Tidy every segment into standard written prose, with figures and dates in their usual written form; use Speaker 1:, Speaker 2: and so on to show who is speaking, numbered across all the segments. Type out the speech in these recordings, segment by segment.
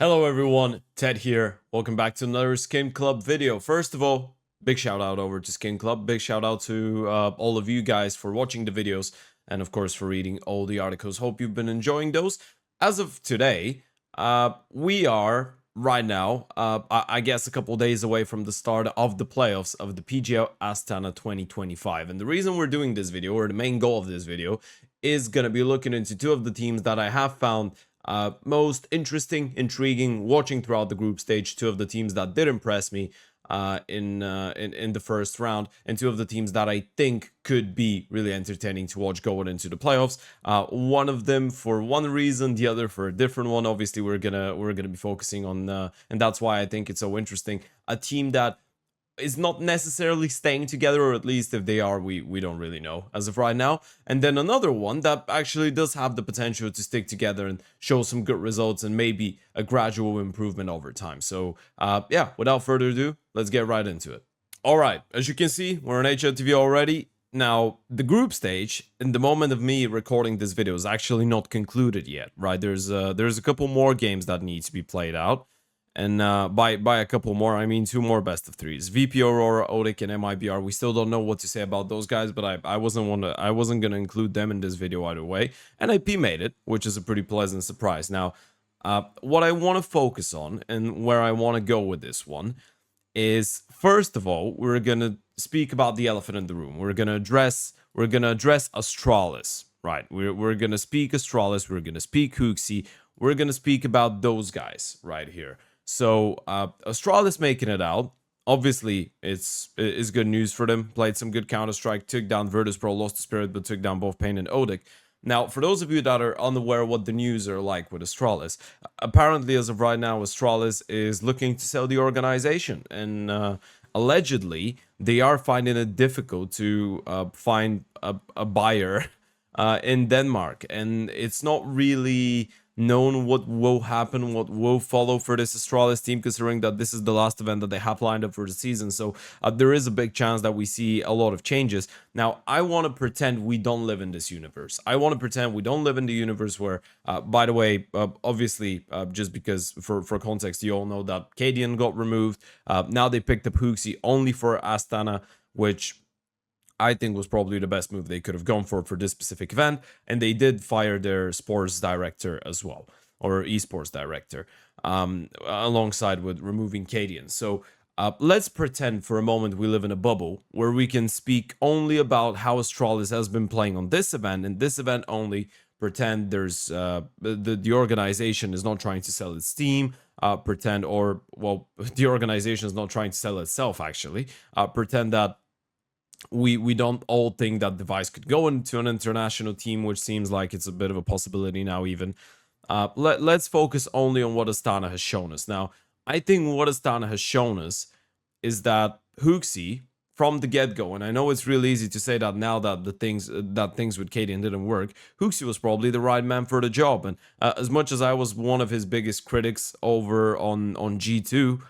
Speaker 1: Hello everyone, Ted here. Welcome back to another SkinClub video. First of all, big shout out over to SkinClub. Big shout out to all of you guys for watching the videos and of course for reading all the articles. Hope you've been enjoying those. As of today, we are right now, I guess a couple days away from the start of the playoffs of the PGL Astana 2025. And the reason we're doing this video, or the main goal of this video, is going to be looking into two of the teams that I have found most interesting, intriguing, watching throughout the group stage. Two of the teams that did impress me in the first round, and two of the teams that I think could be really entertaining to watch going into the playoffs. One of them for one reason, the other for a different one. Obviously, we're gonna be focusing on, and that's why I think it's so interesting. A team that is not necessarily staying together, or at least if they are, we don't really know as of right now. And then another one that actually does have the potential to stick together and show some good results and maybe a gradual improvement over time. So yeah, without further ado, let's get right into it. All right, as you can see, we're on HLTV already. Now, the group stage, in the moment of me recording this video, is actually not concluded yet, right? There's a couple more games that need to be played out. And by a couple more, I mean two more best of threes. VP Aurora, Odic, and MIBR. We still don't know what to say about those guys, but I wasn't gonna include them in this video either way. And IP made it, which is a pretty pleasant surprise. Now, what I want to focus on and where I want to go with this one is, first of all, we're gonna speak about the elephant in the room. We're gonna address Astralis, right? We're gonna speak Astralis. We're gonna speak Hooksy. We're gonna speak about those guys right here. So Astralis making it out. Obviously, it's good news for them. Played some good counterstrike, took down Virtus.pro, lost the spirit, but took down both Pain and Odic. Now, for those of you that are unaware what the news are like with Astralis, apparently as of right now, Astralis is looking to sell the organization, and allegedly they are finding it difficult to find a buyer in Denmark, and it's not really known what will happen, what will follow for this Astralis team, considering that this is the last event that they have lined up for the season. So there is a big chance that we see a lot of changes. Now, I want to pretend we don't live in this universe. I want to pretend we don't live in the universe where, by the way, obviously, just because for context, you all know that Cadian got removed. Now they picked up Hooksy only for Astana, which I think was probably the best move they could have gone for this specific event. And they did fire their sports director as well, or esports director, alongside with removing Cadian. So let's pretend for a moment we live in a bubble where we can speak only about how Astralis has been playing on this event, and this event only. Pretend there's the organization is not trying to sell its team. Pretend, or well, the organization is not trying to sell itself actually. Pretend that we don't all think that Device could go into an international team, which seems like it's a bit of a possibility now even. Let's focus only on what Astana has shown us. Now, I think what Astana has shown us is that Hooksy, from the get-go, and I know it's really easy to say that now that the things with Cadian didn't work, Hooksy was probably the right man for the job. And as much as I was one of his biggest critics over on G2,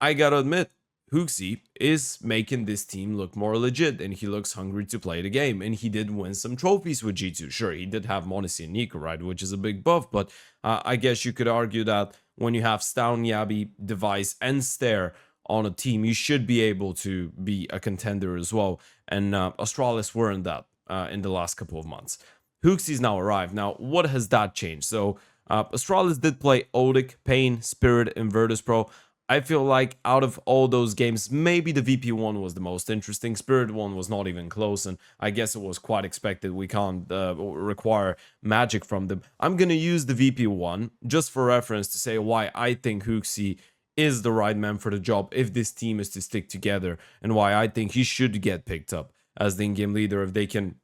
Speaker 1: I gotta admit, Hooksy is making this team look more legit, and he looks hungry to play the game, and he did win some trophies with G2. Sure, he did have Monacy and Nico, right, which is a big buff, but I guess you could argue that when you have Stown, Yabi, Device, and Stare on a team, you should be able to be a contender as well, and Astralis weren't that in the last couple of months. Hooksy's now arrived. Now, what has that changed? So, Astralis did play Odic, Pain, Spirit, and Virtus.pro. I feel like out of all those games, maybe the VP one was the most interesting. Spirit one was not even close, and I guess it was quite expected. We can't require magic from them. I'm going to use the VP one just for reference to say why I think Hooksy is the right man for the job if this team is to stick together, and why I think he should get picked up as the in-game leader if they can,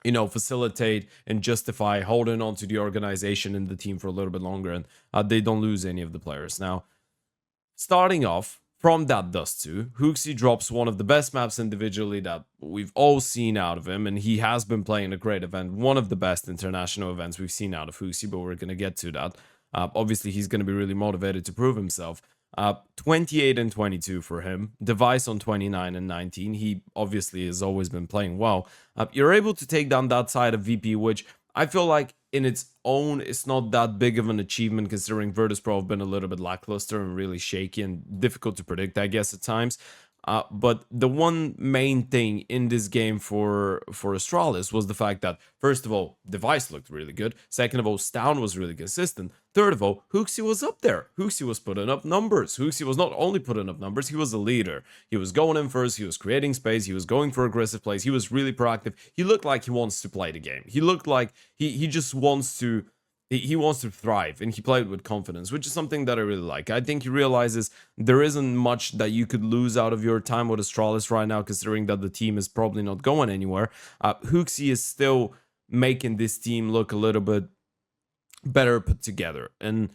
Speaker 1: you know, facilitate and justify holding on to the organization and the team for a little bit longer, and they don't lose any of the players. Now, starting off from that Dust 2, Hooksy drops one of the best maps individually that we've all seen out of him, and he has been playing a great event, one of the best international events we've seen out of Hooksy, but we're going to get to that. Obviously, he's going to be really motivated to prove himself. 28 and 22 for him. Device on 29 and 19. He obviously has always been playing well. You're able to take down that side of VP, which I feel like in its own, it's not that big of an achievement considering Virtus Pro have been a little bit lackluster and really shaky and difficult to predict, I guess, at times. But the one main thing in this game for Astralis was the fact that, first of all, Device looked really good. Second of all, Stown was really consistent. Third of all, HooXi was up there. HooXi was putting up numbers. HooXi was not only putting up numbers, he was a leader. He was going in first, he was creating space, he was going for aggressive plays, he was really proactive. He looked like he wants to play the game. He looked like he just wants to he wants to thrive, and he played with confidence, which is something that I really like. I think he realizes there isn't much that you could lose out of your time with Astralis right now, considering that the team is probably not going anywhere. HooXi is still making this team look a little bit better put together. And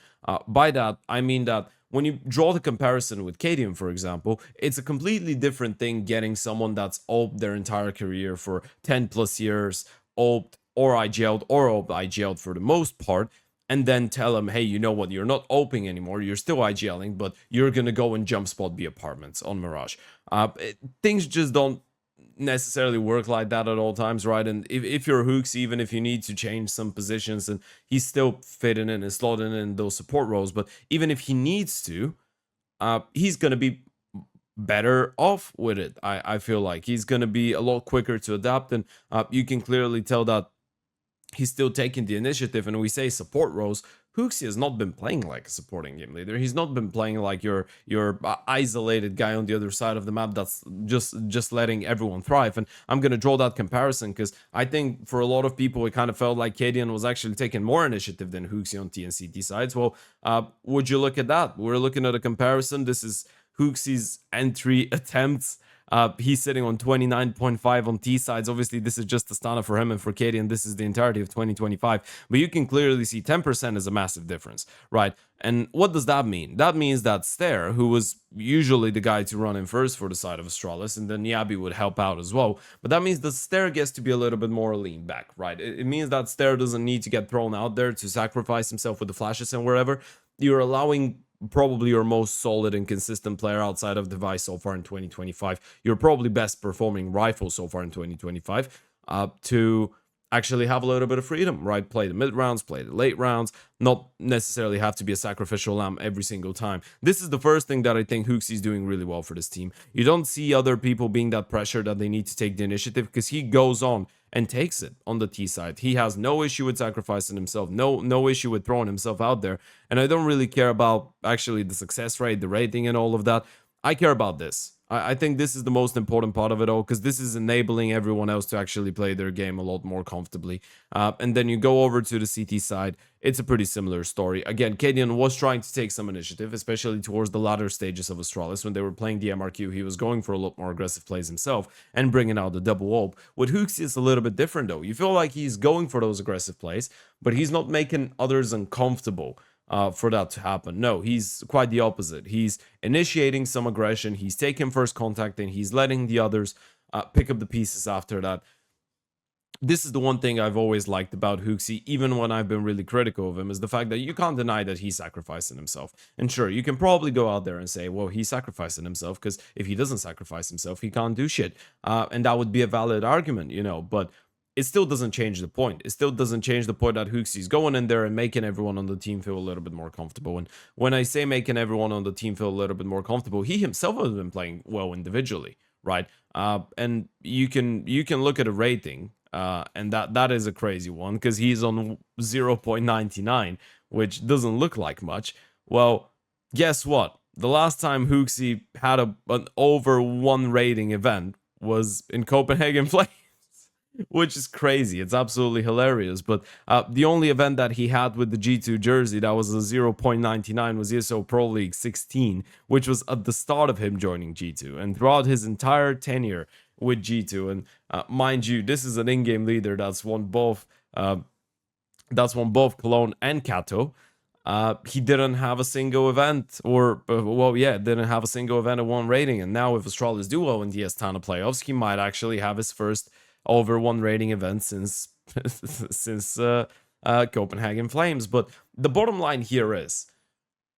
Speaker 1: by that, I mean that when you draw the comparison with Cadian, for example, it's a completely different thing getting someone that's oped their entire career for 10 plus years, oped or IGL'd or oped IGL'd for the most part, and then tell them, hey, you know what, you're not oping anymore, you're still IGLing, but you're gonna go and jump spot B apartments on Mirage. Things just don't necessarily work like that at all times, right? And if you're HooXi, even if you need to change some positions, and he's still fitting in and slotting in those support roles, but even if he needs to, he's gonna be better off with it. I feel like he's gonna be a lot quicker to adapt, and you can clearly tell that he's still taking the initiative. And we say support roles, HooXi has not been playing like a supporting game leader. He's not been playing like your isolated guy on the other side of the map that's just letting everyone thrive. And I'm gonna draw that comparison because I think for a lot of people it kind of felt like Cadian was actually taking more initiative than HooXi on TNCT sides. Well, would you look at that? We're looking at a comparison. This is HooXi's entry attempts. He's sitting on 29.5 on T sides. Obviously, this is just Astana for him, and for Cadian, this is the entirety of 2025. But you can clearly see 10% is a massive difference, right? And what does that mean? That means that Stair, who was usually the guy to run in first for the side of Astralis, and then Yabi would help out as well. But that means that Stair gets to be a little bit more lean back, right? It means that Stair doesn't need to get thrown out there to sacrifice himself with the flashes and wherever. You're allowing probably your most solid and consistent player outside of Device so far in 2025. You're probably best performing rifle so far in 2025 to actually have a little bit of freedom, right? Play the mid rounds, play the late rounds, not necessarily have to be a sacrificial lamb every single time. This is the first thing that I think HooXi is doing really well for this team. You don't see other people being that pressure that they need to take the initiative because he goes on and takes it on the T side. He has no issue with sacrificing himself, no issue with throwing himself out there. And I don't really care about actually the success rate, the rating, and all of that. I care about this. I think this is the most important part of it all, because this is enabling everyone else to actually play their game a lot more comfortably. And then you go over to the CT side, it's a pretty similar story. Again, Cadian was trying to take some initiative, especially towards the latter stages of Astralis. When they were playing the MRQ, he was going for a lot more aggressive plays himself and bringing out the double ult. With HooXi, it's a little bit different though. You feel like he's going for those aggressive plays, but he's not making others uncomfortable for that to happen. No, he's quite the opposite. He's initiating some aggression, he's taking first contact, and he's letting the others pick up the pieces after that. This is the one thing I've always liked about HooXi, even when I've been really critical of him, is the fact that you can't deny that he's sacrificing himself. And sure, you can probably go out there and say, well, he's sacrificing himself, because if he doesn't sacrifice himself, he can't do shit. And that would be a valid argument, you know, but it still doesn't change the point. It still doesn't change the point that HooXi's going in there and making everyone on the team feel a little bit more comfortable. And when I say making everyone on the team feel a little bit more comfortable, he himself has been playing well individually, right? And you can look at a rating, and that is a crazy one, because he's on 0.99, which doesn't look like much. Well, guess what? The last time HooXi had an over 1 rating event was in Copenhagen Flames. Which is crazy. It's absolutely hilarious. But the only event that he had with the G2 jersey that was a 0.99 was ESO Pro League 16, which was at the start of him joining G2. And throughout his entire tenure with G2, and mind you, this is an in-game leader that's won both Cologne and Kato. He didn't have a single event, or didn't have a single event at 1 rating. And now if Astralis do well in the Astana playoffs, he might actually have his first over 1 rating event since Copenhagen Flames. But the bottom line here is,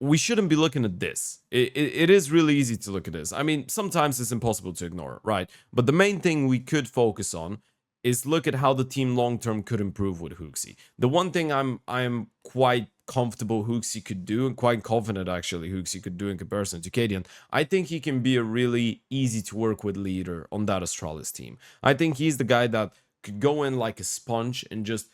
Speaker 1: we shouldn't be looking at this. It is really easy to look at this. I mean, sometimes it's impossible to ignore, right? But the main thing we could focus on is look at how the team long term could improve with Hooksy. The one thing I'm quite comfortable Hooksy could do, and quite confident actually Hooksy could do in comparison to Cadian, I think he can be a really easy to work with leader on that Astralis team. I think he's the guy that could go in like a sponge and just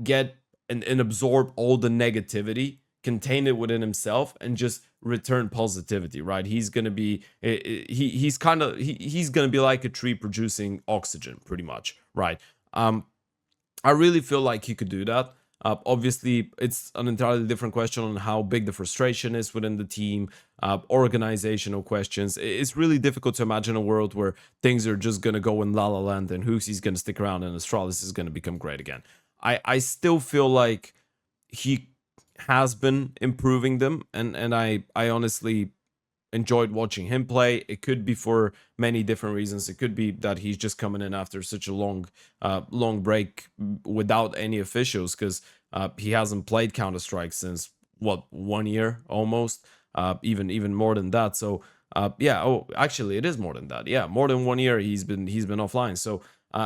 Speaker 1: get and absorb all the negativity, contain it within himself, and just return positivity, right? He's gonna be he's gonna be like a tree producing oxygen, pretty much, right? I really feel like he could do that. Obviously, it's an entirely different question on how big the frustration is within the team, organizational questions. It's really difficult to imagine a world where things are just going to go in La La Land and Hoosie's going to stick around and Astralis is going to become great again. I still feel like he has been improving them, and I honestly enjoyed watching him play. It could be for many different reasons. It could be that he's just coming in after such a long break without any officials, because he hasn't played Counter-Strike since what, 1 year almost, even more than that. So yeah, oh, actually, it is more than that. Yeah, more than 1 year he's been offline. So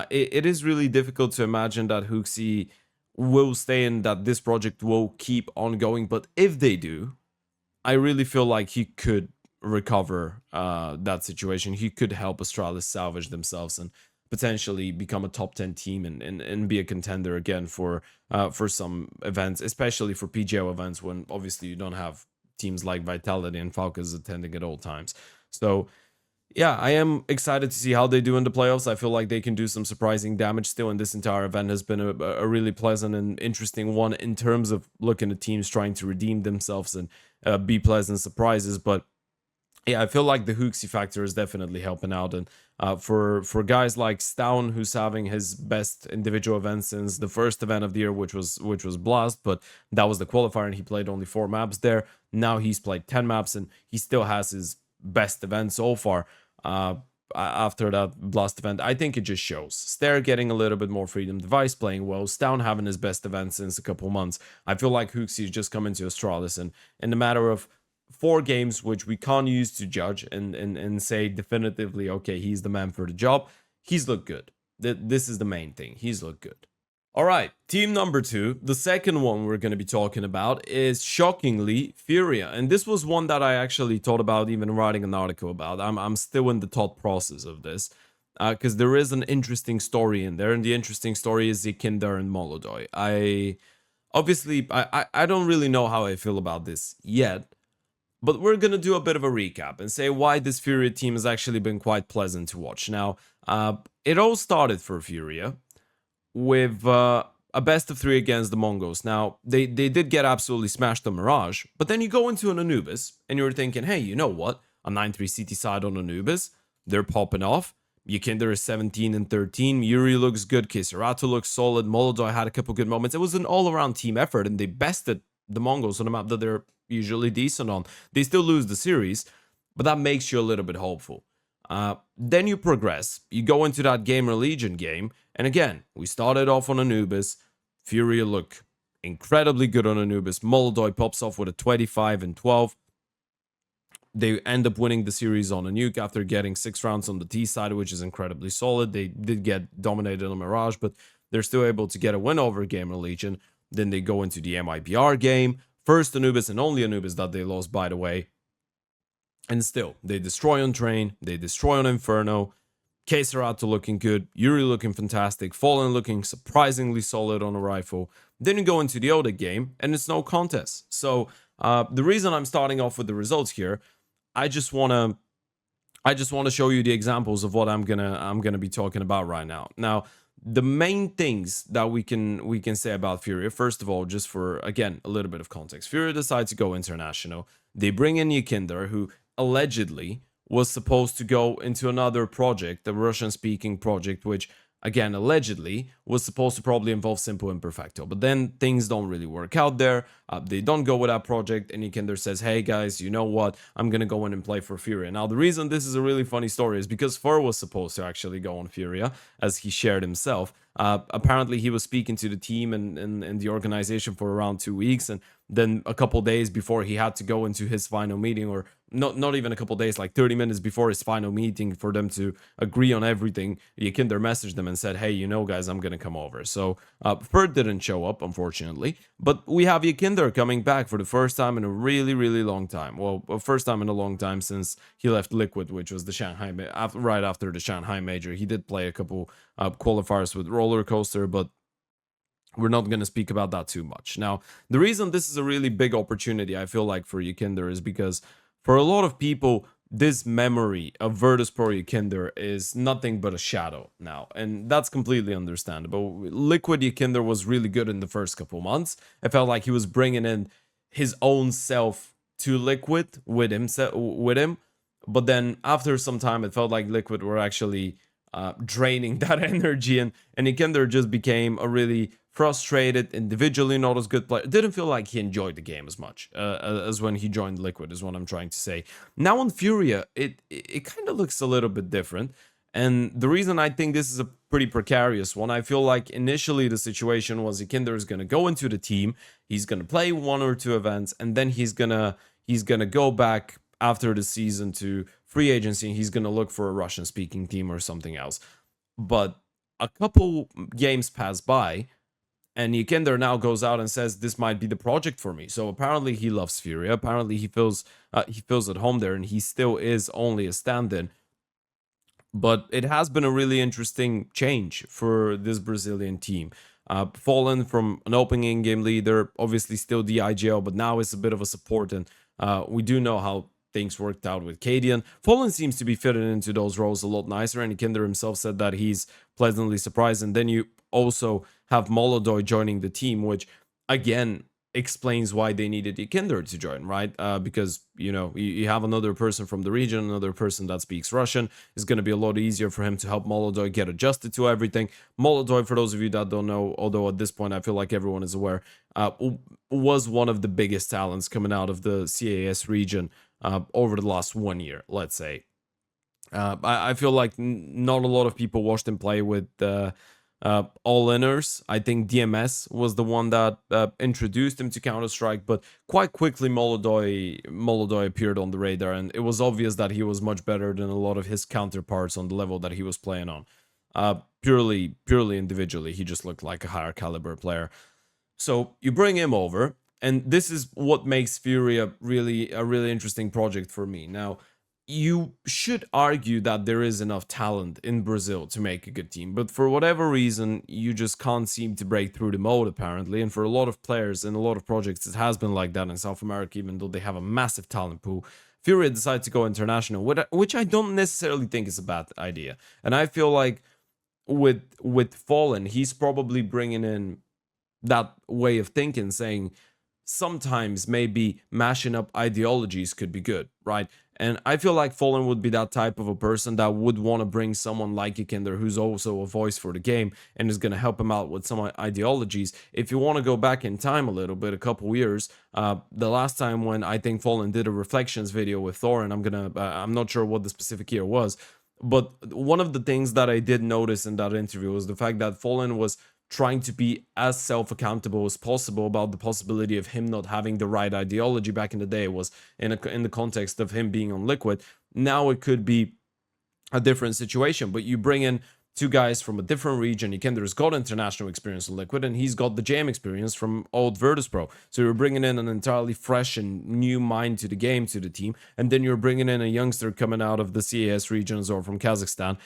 Speaker 1: it is really difficult to imagine that Hooksy will stay and that this project will keep on going. But if they do, I really feel like he could recover that situation. He could help Astralis salvage themselves and potentially become a top 10 team and be a contender again for some events, especially for PGL events, when obviously you don't have teams like Vitality and Falcons attending at all times. So yeah, I am excited to see how they do in the playoffs. I feel like they can do some surprising damage still, and this entire event has been a really pleasant and interesting one in terms of looking at teams trying to redeem themselves and be pleasant surprises. But yeah, I feel like the Hooksy factor is definitely helping out, and for guys like Stown, who's having his best individual event since the first event of the year, which was Blast, but that was the qualifier, and he played only 4 maps there. Now he's played 10 maps, and he still has his best event so far. After that Blast event, I think it just shows. Stair getting a little bit more freedom, Device playing well, Stown having his best event since a couple months. I feel like Hooksy is just coming to Astralis, and in a matter of 4 games, which we can't use to judge and say definitively, okay, he's the man for the job, he's looked good. This is the main thing. He's looked good. All right, team number 2, the second one we're going to be talking about is shockingly Furia. And this was one that I actually thought about even writing an article about. I'm still in the thought process of this because there is an interesting story in there. And the interesting story is Zikinder and Molodoy. I don't really know how I feel about this yet. But we're going to do a bit of a recap and say why this Furia team has actually been quite pleasant to watch. Now, it all started for Furia with a best of 3 against the Mongols. Now, they did get absolutely smashed on Mirage, but then you go into an Anubis, and you're thinking, hey, you know what? A 9-3 CT side on Anubis, they're popping off. Yakinder is 17 and 13. Yuri looks good. Kiserato looks solid. Molodoy had a couple good moments. It was an all-around team effort, and they bested the Mongols on a map that they're usually decent on. They still lose the series, but that makes you a little bit hopeful. Then you progress. You go into that Gamer Legion game, and again, we started off on Anubis. Furia look incredibly good on Anubis. Molodoy pops off with a 25 and 12. They end up winning the series on a nuke after getting 6 rounds on the T side, which is incredibly solid. They did get dominated on Mirage, but they're still able to get a win over Gamer Legion. Then they go into the MIBR game. First Anubis and only Anubis that they lost, by the way. And still, they destroy on Train. They destroy on Inferno. Keserato looking good. Yuri looking fantastic. Fallen looking surprisingly solid on a rifle. Then you go into the Oda game, and it's no contest. So the reason I'm starting off with the results here, I just want to show you the examples of what I'm gonna be talking about right now. Now, the main things that we can say about Furia, first of all, just for, again, a little bit of context. Furia decides to go international. They bring in Yakinder, who allegedly was supposed to go into another project, the Russian-speaking project, which, again, allegedly was supposed to probably involve Simple and Perfecto. But then things don't really work out there. They don't go with that project, and Yakinder says, hey guys, you know what? I'm going to go in and play for Furia. Now, the reason this is a really funny story is because Fur was supposed to actually go on Furia, as he shared himself. Apparently, he was speaking to the team and the organization for around 2 weeks, and then a couple days before he had to go into his final meeting, or not even a couple days, like 30 minutes before his final meeting, for them to agree on everything, Yakinder messaged them and said, hey, guys, I'm gonna come over. So Ferd didn't show up, unfortunately, but we have Yakinder coming back for the first time in a really, really long time. Well, first time in a long time since he left Liquid, which was the Shanghai, right after the Shanghai major. He did play a couple qualifiers with Roller Coaster, but we're not going to speak about that too much. Now, the reason this is a really big opportunity, I feel like, for Yakinder is because for a lot of people, this memory of Virtus Pro Yakinder is nothing but a shadow now, and that's completely understandable. Liquid Yakinder was really good in the first couple months. I felt like he was bringing in his own self to Liquid with him, but then after some time, it felt like Liquid were actually draining that energy, and Yakinder just became a really frustrated, individually not as good player. Didn't feel like he enjoyed the game as much as when he joined Liquid, is what I'm trying to say. Now on Furia, it kind of looks a little bit different. And the reason I think this is a pretty precarious one, I feel like initially the situation was Yakinder is going to go into the team, he's going to play 1 or 2 events, and then he's gonna go back after the season to free agency, and he's going to look for a Russian-speaking team or something else. But a couple games pass by, and Yakinder now goes out and says, this might be the project for me. So apparently he loves Furia. Apparently he feels at home there, and he still is only a stand-in. But it has been a really interesting change for this Brazilian team. Fallen from an opening game leader, obviously still the IGL, but now it's a bit of a support. And we do know how things worked out with Cadian. Fallen seems to be fitting into those roles a lot nicer, and Yakinder himself said that he's pleasantly surprised. And then you also have Molodoi joining the team, which again explains why they needed Yakinder to join, right? Because you have another person from the region, another person that speaks Russian. It's going to be a lot easier for him to help Molodoi get adjusted to everything. Molodoi, for those of you that don't know, although at this point I feel like everyone is aware, was one of the biggest talents coming out of the CAS region over the last 1 year, let's say. I feel like not a lot of people watched him play with all-inners. I think DMS was the one that introduced him to Counter-Strike, but quite quickly Molodoi appeared on the radar, and it was obvious that he was much better than a lot of his counterparts on the level that he was playing on. Purely individually, he just looked like a higher caliber player. So you bring him over, and this is what makes Fury a really interesting project for me. Now, you should argue that there is enough talent in Brazil to make a good team, but for whatever reason, you just can't seem to break through the mold, apparently. And for a lot of players and a lot of projects, it has been like that in South America, even though they have a massive talent pool. Fury decided to go international, which I don't necessarily think is a bad idea. And I feel like with Fallen, he's probably bringing in that way of thinking, saying sometimes maybe mashing up ideologies could be good, right? And I feel like Fallen would be that type of a person that would want to bring someone like Yakinder, who's also a voice for the game and is going to help him out with some ideologies. If you want to go back in time a little bit, a couple years, the last time when I think Fallen did a reflections video with Thor, and I'm not sure what the specific year was, but one of the things that I did notice in that interview was the fact that Fallen was trying to be as self-accountable as possible about the possibility of him not having the right ideology. Back in the day, it was in the context of him being on Liquid. Now it could be a different situation, but you bring in 2 guys from a different region. Yakinder's got international experience in Liquid, and he's got the jam experience from old Virtus Pro. So you're bringing in an entirely fresh and new mind to the game, to the team, and then you're bringing in a youngster coming out of the CAS regions or from Kazakhstan,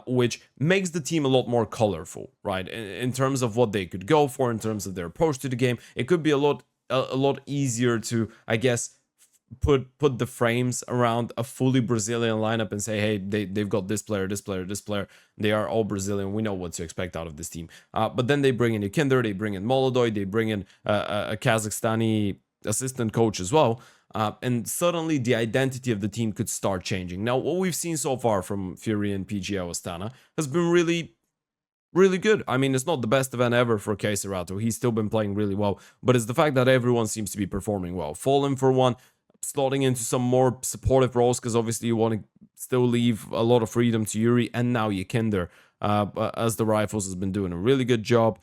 Speaker 1: which makes the team a lot more colorful, right? In terms of what they could go for, in terms of their approach to the game, it could be a lot easier to, I guess, put the frames around a fully Brazilian lineup and say, hey, they've got this player, this player, this player. They are all Brazilian. We know what to expect out of this team. But then they bring in Yakinder, they bring in Molodoi, they bring in a Kazakhstani assistant coach as well. And suddenly the identity of the team could start changing. Now, what we've seen so far from Fury and PGL Astana has been really good. I mean, it's not the best event ever for Keiserato. He's still been playing really well, but it's the fact that everyone seems to be performing well. Fallen, for one, slotting into some more supportive roles, because obviously you want to still leave a lot of freedom to Yuri, and now Yakinder, as the Rifles has been doing a really good job.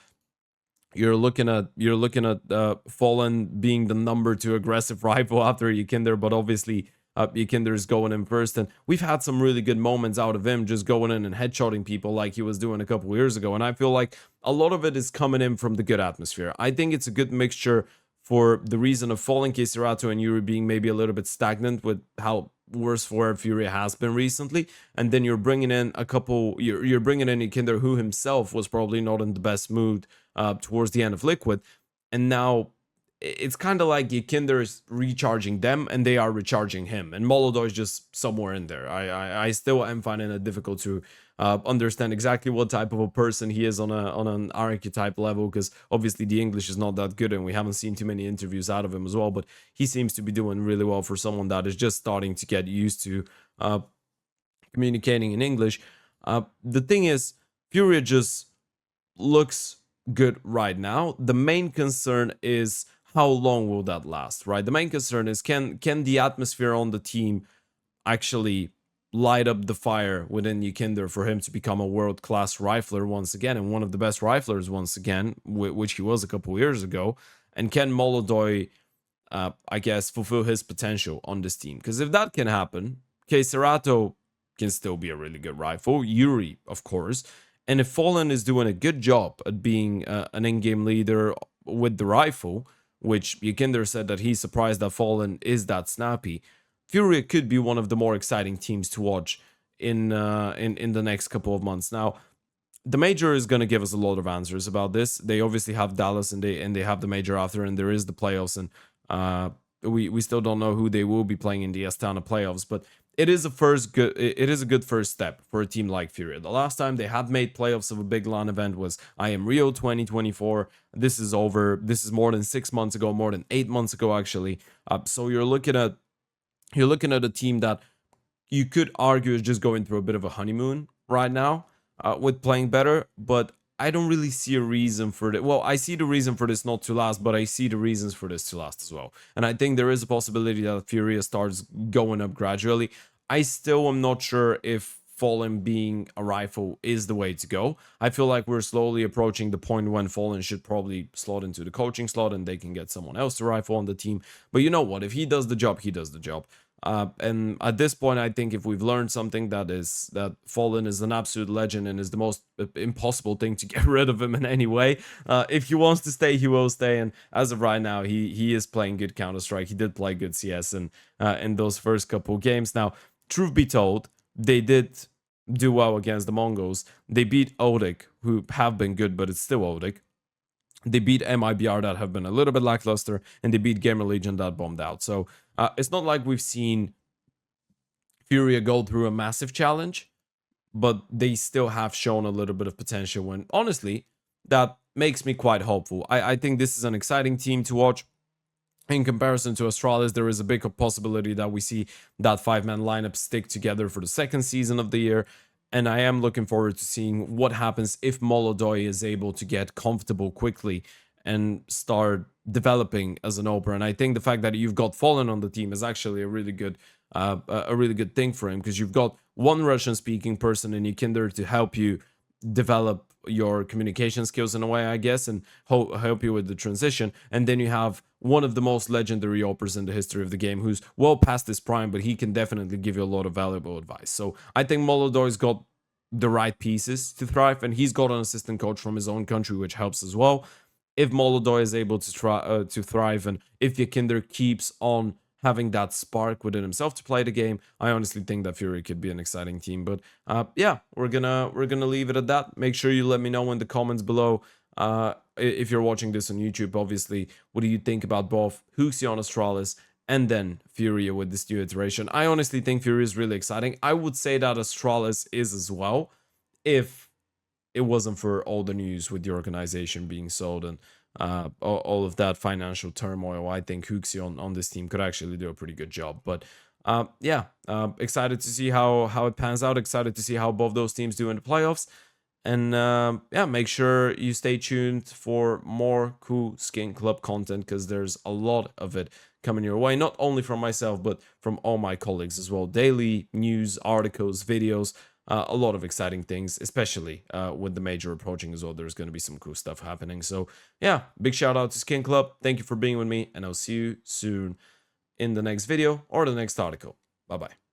Speaker 1: You're looking at Fallen being the number 2 aggressive rifle after Yakinder, but obviously Yakinder is going in first, and we've had some really good moments out of him just going in and headshotting people like he was doing a couple years ago. And I feel like a lot of it is coming in from the good atmosphere. I think it's a good mixture for the reason of falling Keserato and Yuri being maybe a little bit stagnant with how worse for Furia has been recently, and then you're bringing in a couple. You're bringing in Yakinder, who himself was probably not in the best mood towards the end of Liquid, and now it's kind of like Yakinder is recharging them and they are recharging him, and Molodor is just somewhere in there. I still am finding it difficult to understand exactly what type of a person he is on an archetype level, because obviously the English is not that good and we haven't seen too many interviews out of him as well, but he seems to be doing really well for someone that is just starting to get used to communicating in English. The thing is, Furia just looks good right now. The main concern is how long will that last, right? The main concern is can the atmosphere on the team actually light up the fire within Yakinder for him to become a world-class rifler once again, and one of the best riflers once again, which he was a couple years ago. And can Molodoi, I guess, fulfill his potential on this team? Because if that can happen, Keserato can still be a really good rifle. Yuri, of course. And if Fallen is doing a good job at being an in-game leader with the rifle, which Yakinder said that he's surprised that Fallen is that snappy, Furia could be one of the more exciting teams to watch in the next couple of months. Now, the major is going to give us a lot of answers about this. They obviously have Dallas and they have the major after, and there is the playoffs, and we still don't know who they will be playing in the Astana playoffs, but it is a good first step for a team like Furia. The last time they had made playoffs of a big LAN event was I Am Rio 2024. This is over. This is more than 6 months ago, more than 8 months ago actually. So you're looking at a team that you could argue is just going through a bit of a honeymoon right now with playing better, but I don't really see a reason for it. Well, I see the reason for this not to last, but I see the reasons for this to last as well. And I think there is a possibility that Furia starts going up gradually. I still am not sure if Fallen being a rifle is the way to go. I feel like we're slowly approaching the point when Fallen should probably slot into the coaching slot and they can get someone else to rifle on the team. But you know what? If he does the job, he does the job. And at this point, I think if we've learned something, that Fallen is an absolute legend and is the most impossible thing to get rid of him in any way. If he wants to stay, he will stay. And as of right now, he is playing good Counter-Strike. He did play good CS in those first couple games. Now, truth be told, they did do well against the Mongols. They beat Odic, who have been good, but it's still Odic. They beat MIBR that have been a little bit lackluster, and they beat Gamer Legion that bombed out. So it's not like we've seen Furia go through a massive challenge, but they still have shown a little bit of potential, when honestly, that makes me quite hopeful. I think this is an exciting team to watch. In comparison to Astralis, there is a big possibility that we see that 5-man lineup stick together for the second season of the year. And I am looking forward to seeing what happens if Molodoi is able to get comfortable quickly and start developing as an opener. And I think the fact that you've got Fallen on the team is actually a really good thing for him, because you've got one Russian-speaking person in Yakinder to help you develop your communication skills in a way, I guess, and help you with the transition. And then you have one of the most legendary operas in the history of the game, who's well past his prime, but he can definitely give you a lot of valuable advice. So I think Molodor's got the right pieces to thrive, and he's got an assistant coach from his own country, which helps as well. If Molodor is able to thrive, and if Yakinder keeps on having that spark within himself to play the game, I honestly think that Fury could be an exciting team. But yeah, we're gonna leave it at that. Make sure you let me know in the comments below, if you're watching this on YouTube, obviously, what do you think about both Huxion Astralis and then Furia with this new iteration? I honestly think Furia is really exciting. I would say that Astralis is as well, if it wasn't for all the news with the organization being sold and all of that financial turmoil. I think Huxion on this team could actually do a pretty good job. But yeah, excited to see how it pans out. Excited to see how both those teams do in the playoffs. And yeah, make sure you stay tuned for more cool SkinClub content, because there's a lot of it coming your way, not only from myself, but from all my colleagues as well. Daily news, articles, videos, a lot of exciting things, especially with the major approaching as well. There's going to be some cool stuff happening. So yeah, big shout out to SkinClub. Thank you for being with me, and I'll see you soon in the next video or the next article. Bye bye.